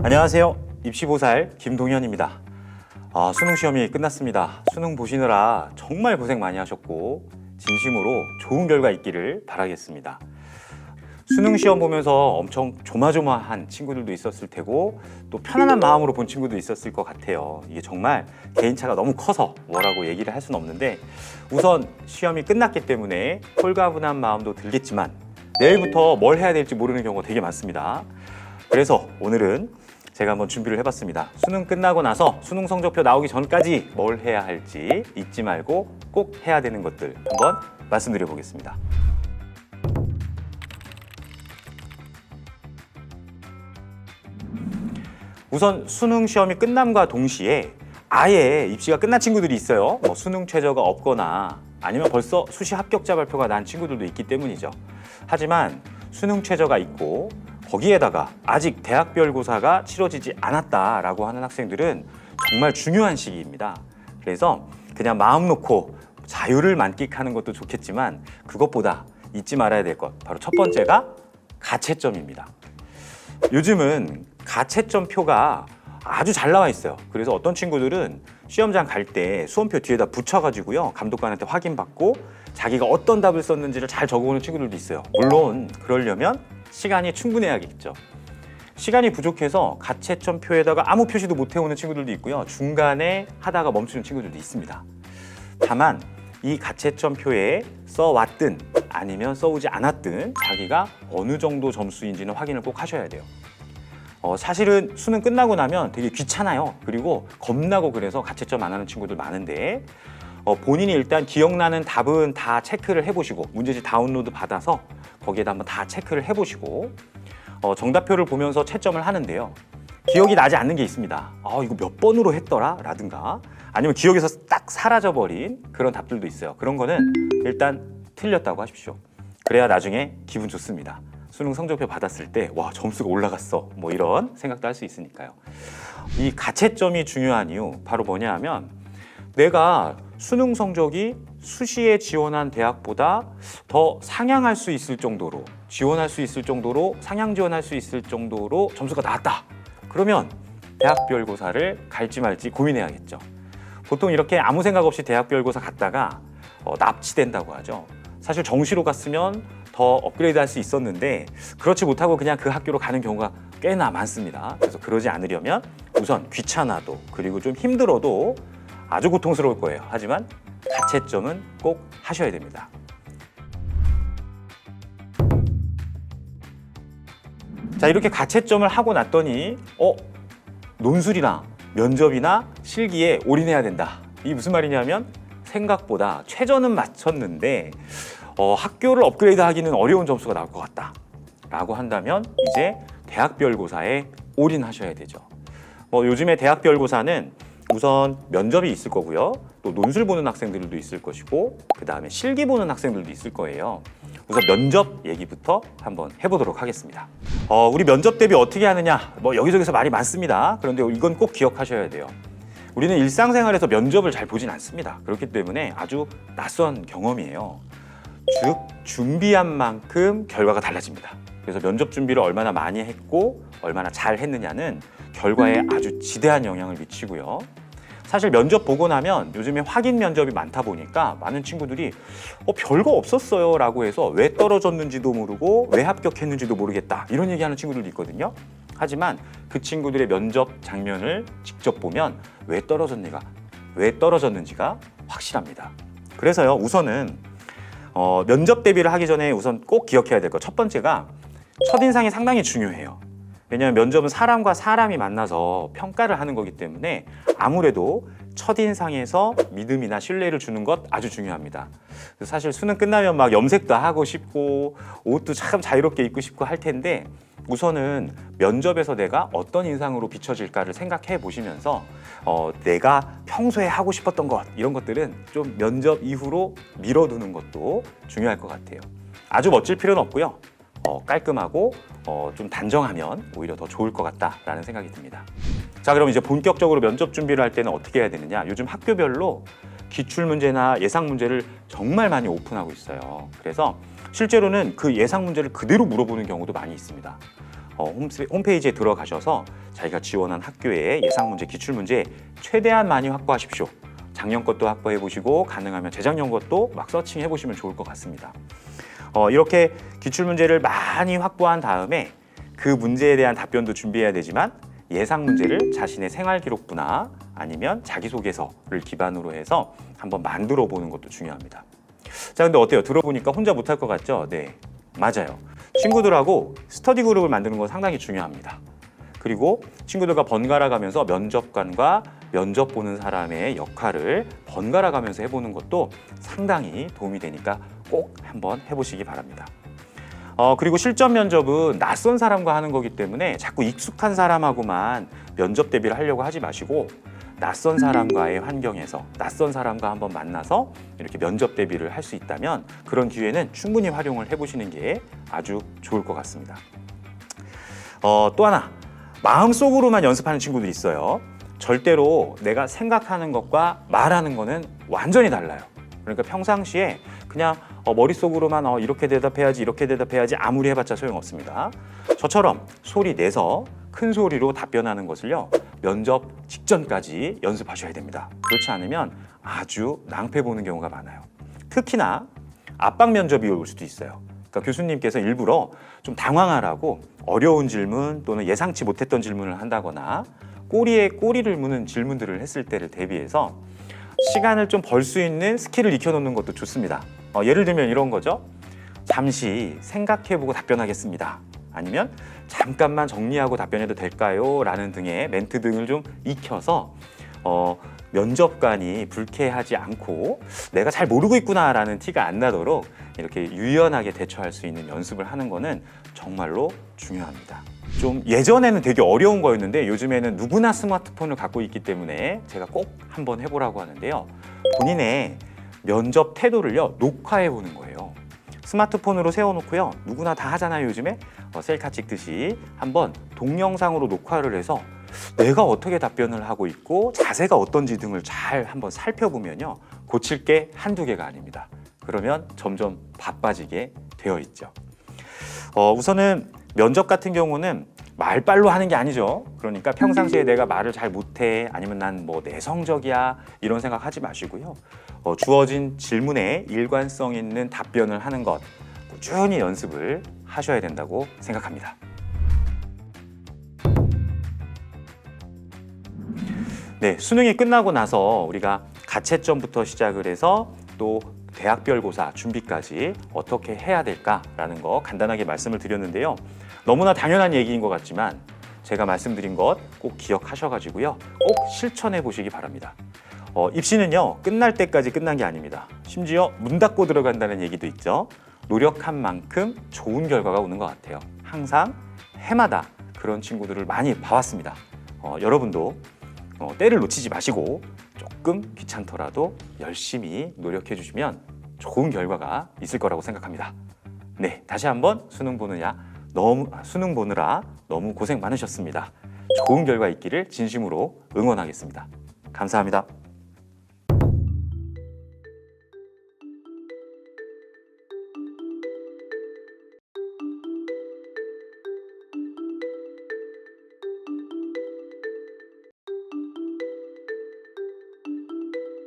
안녕하세요. 입시보살 김동현입니다. 수능 시험이 끝났습니다. 수능 보시느라 정말 고생 많이 하셨고 진심으로 좋은 결과 있기를 바라겠습니다. 수능 시험 보면서 엄청 조마조마한 친구들도 있었을 테고 또 편안한 마음으로 본 친구도 있었을 것 같아요. 이게 정말 개인차가 너무 커서 뭐라고 얘기를 할 수는 없는데 우선 시험이 끝났기 때문에 홀가분한 마음도 들겠지만 내일부터 뭘 해야 될지 모르는 경우가 되게 많습니다. 그래서 오늘은 제가 한번 준비를 해봤습니다. 수능 끝나고 나서 수능 성적표 나오기 전까지 뭘 해야 할지 잊지 말고 꼭 해야 되는 것들 한번 말씀드려 보겠습니다. 우선 수능 시험이 끝남과 동시에 아예 입시가 끝난 친구들이 있어요. 수능 최저가 없거나 아니면 벌써 수시 합격자 발표가 난 친구들도 있기 때문이죠. 하지만 수능 최저가 있고 거기에다가 아직 대학별고사가 치러지지 않았다라고 하는 학생들은 정말 중요한 시기입니다. 그래서 그냥 마음 놓고 자유를 만끽하는 것도 좋겠지만 그것보다 잊지 말아야 될 것 바로 첫 번째가 가채점입니다. 요즘은 가채점 표가 아주 잘 나와 있어요. 그래서 어떤 친구들은 시험장 갈 때 수험표 뒤에다 붙여가지고요 감독관한테 확인받고 자기가 어떤 답을 썼는지를 잘 적어오는 친구들도 있어요. 물론 그러려면 시간이 충분해야겠죠. 시간이 부족해서 가채점 표에다가 아무 표시도 못 해오는 친구들도 있고요. 중간에 하다가 멈추는 친구들도 있습니다. 다만 이 가채점 표에 써왔든 아니면 써오지 않았든 자기가 어느 정도 점수인지는 확인을 꼭 하셔야 돼요. 사실은 수능 끝나고 나면 되게 귀찮아요. 그리고 겁나고 그래서 가채점 안 하는 친구들 많은데 본인이 일단 기억나는 답은 다 체크를 해보시고 문제지 다운로드 받아서 거기에다 한번 다 체크를 해보시고 정답표를 보면서 채점을 하는데요. 기억이 나지 않는 게 있습니다. 이거 몇 번으로 했더라? 라든가 아니면 기억에서 딱 사라져버린 그런 답들도 있어요. 그런 거는 일단 틀렸다고 하십시오. 그래야 나중에 기분 좋습니다. 수능 성적표 받았을 때 와 점수가 올라갔어 뭐 이런 생각도 할 수 있으니까요. 이 가채점이 중요한 이유 바로 뭐냐 하면 내가 수능 성적이 수시에 지원한 대학보다 더 상향할 수 있을 정도로 지원할 수 있을 정도로 상향 지원할 수 있을 정도로 점수가 나왔다. 그러면 대학별고사를 갈지 말지 고민해야겠죠. 보통 이렇게 아무 생각 없이 대학별고사 갔다가 납치된다고 하죠. 사실 정시로 갔으면 더 업그레이드 할 수 있었는데 그렇지 못하고 그냥 그 학교로 가는 경우가 꽤나 많습니다. 그래서 그러지 않으려면 우선 귀찮아도 그리고 좀 힘들어도 아주 고통스러울 거예요. 하지만 가채점은 꼭 하셔야 됩니다. 자, 이렇게 가채점을 하고 났더니 논술이나 면접이나 실기에 올인해야 된다. 이게 무슨 말이냐면 생각보다 최저는 맞췄는데 학교를 업그레이드 하기는 어려운 점수가 나올 것 같다 라고 한다면 이제 대학별고사에 올인하셔야 되죠. 요즘에 대학별고사는 우선 면접이 있을 거고요. 또 논술 보는 학생들도 있을 것이고 그 다음에 실기 보는 학생들도 있을 거예요. 우선 면접 얘기부터 한번 해보도록 하겠습니다. 우리 면접 대비 어떻게 하느냐 여기저기서 말이 많습니다. 그런데 이건 꼭 기억하셔야 돼요. 우리는 일상생활에서 면접을 잘 보진 않습니다. 그렇기 때문에 아주 낯선 경험이에요. 즉 준비한 만큼 결과가 달라집니다. 그래서 면접 준비를 얼마나 많이 했고 얼마나 잘 했느냐는 결과에 아주 지대한 영향을 미치고요. 사실 면접 보고 나면 요즘에 확인 면접이 많다 보니까 많은 친구들이 별거 없었어요 라고 해서 왜 떨어졌는지도 모르고 왜 합격했는지도 모르겠다 이런 얘기하는 친구들도 있거든요. 하지만 그 친구들의 면접 장면을 직접 보면 왜 떨어졌는지가 확실합니다. 그래서요 우선은 면접 대비를 하기 전에 우선 꼭 기억해야 될 것 첫 번째가 첫인상이 상당히 중요해요. 왜냐하면 면접은 사람과 사람이 만나서 평가를 하는 거기 때문에 아무래도 첫인상에서 믿음이나 신뢰를 주는 것 아주 중요합니다. 사실 수능 끝나면 막 염색도 하고 싶고 옷도 참 자유롭게 입고 싶고 할 텐데 우선은 면접에서 내가 어떤 인상으로 비춰질까를 생각해 보시면서 내가 평소에 하고 싶었던 것 이런 것들은 좀 면접 이후로 미뤄두는 것도 중요할 것 같아요. 아주 멋질 필요는 없고요. 깔끔하고 좀 단정하면 오히려 더 좋을 것 같다라는 생각이 듭니다. 자, 그럼 이제 본격적으로 면접 준비를 할 때는 어떻게 해야 되느냐? 요즘 학교별로 기출문제나 예상문제를 정말 많이 오픈하고 있어요. 그래서 실제로는 그 예상문제를 그대로 물어보는 경우도 많이 있습니다. 홈페이지에 들어가셔서 자기가 지원한 학교의 예상문제, 기출문제 최대한 많이 확보하십시오. 작년 것도 확보해 보시고 가능하면 재작년 것도 막 서칭해 보시면 좋을 것 같습니다. 이렇게 기출문제를 많이 확보한 다음에 그 문제에 대한 답변도 준비해야 되지만 예상 문제를 자신의 생활기록부나 아니면 자기소개서를 기반으로 해서 한번 만들어 보는 것도 중요합니다. 자, 근데 어때요? 들어보니까 혼자 못할 것 같죠? 네, 맞아요. 친구들하고 스터디 그룹을 만드는 건 상당히 중요합니다. 그리고 친구들과 번갈아 가면서 면접관과 면접 보는 사람의 역할을 번갈아 가면서 해보는 것도 상당히 도움이 되니까 꼭 한번 해보시기 바랍니다. 그리고 실전 면접은 낯선 사람과 하는 거기 때문에 자꾸 익숙한 사람하고만 면접 대비를 하려고 하지 마시고 낯선 사람과의 환경에서 낯선 사람과 한번 만나서 이렇게 면접 대비를 할 수 있다면 그런 기회는 충분히 활용을 해보시는 게 아주 좋을 것 같습니다. 또 하나, 마음속으로만 연습하는 친구도 있어요. 절대로 내가 생각하는 것과 말하는 거는 완전히 달라요. 그러니까 평상시에 그냥 머릿속으로만 이렇게 대답해야지 이렇게 대답해야지 아무리 해봤자 소용없습니다. 저처럼 소리 내서 큰 소리로 답변하는 것을요 면접 직전까지 연습하셔야 됩니다. 그렇지 않으면 아주 낭패 보는 경우가 많아요. 특히나 압박 면접이 올 수도 있어요. 그러니까 교수님께서 일부러 좀 당황하라고 어려운 질문 또는 예상치 못했던 질문을 한다거나 꼬리에 꼬리를 무는 질문들을 했을 때를 대비해서 시간을 좀 벌 수 있는 스킬을 익혀놓는 것도 좋습니다. 예를 들면 이런 거죠. 잠시 생각해보고 답변하겠습니다. 아니면 잠깐만 정리하고 답변해도 될까요? 라는 등의 멘트 등을 좀 익혀서 면접관이 불쾌하지 않고 내가 잘 모르고 있구나 라는 티가 안 나도록 이렇게 유연하게 대처할 수 있는 연습을 하는 거는 정말로 중요합니다. 좀 예전에는 되게 어려운 거였는데 요즘에는 누구나 스마트폰을 갖고 있기 때문에 제가 꼭 한번 해보라고 하는데요. 본인의 면접 태도를요 녹화해 보는 거예요. 스마트폰으로 세워놓고요. 누구나 다 하잖아요 요즘에. 셀카 찍듯이 한번 동영상으로 녹화를 해서 내가 어떻게 답변을 하고 있고 자세가 어떤지 등을 잘 한번 살펴보면요. 고칠 게 한두 개가 아닙니다. 그러면 점점 바빠지게 되어 있죠. 우선은 면접 같은 경우는 말빨로 하는 게 아니죠. 그러니까 평상시에 내가 말을 잘 못해 아니면 난 뭐 내성적이야 이런 생각 하지 마시고요. 주어진 질문에 일관성 있는 답변을 하는 것 꾸준히 연습을 하셔야 된다고 생각합니다. 네, 수능이 끝나고 나서 우리가 가채점부터 시작을 해서 또 대학별고사 준비까지 어떻게 해야 될까라는 거 간단하게 말씀을 드렸는데요. 너무나 당연한 얘기인 것 같지만 제가 말씀드린 것 꼭 기억하셔가지고요. 꼭 실천해 보시기 바랍니다. 입시는요, 끝날 때까지 끝난 게 아닙니다. 심지어 문 닫고 들어간다는 얘기도 있죠. 노력한 만큼 좋은 결과가 오는 것 같아요. 항상 해마다 그런 친구들을 많이 봐왔습니다. 여러분도 때를 놓치지 마시고 조금 귀찮더라도 열심히 노력해 주시면 좋은 결과가 있을 거라고 생각합니다. 네, 다시 한번 수능 보느라 너무 고생 많으셨습니다. 좋은 결과 있기를 진심으로 응원하겠습니다. 감사합니다.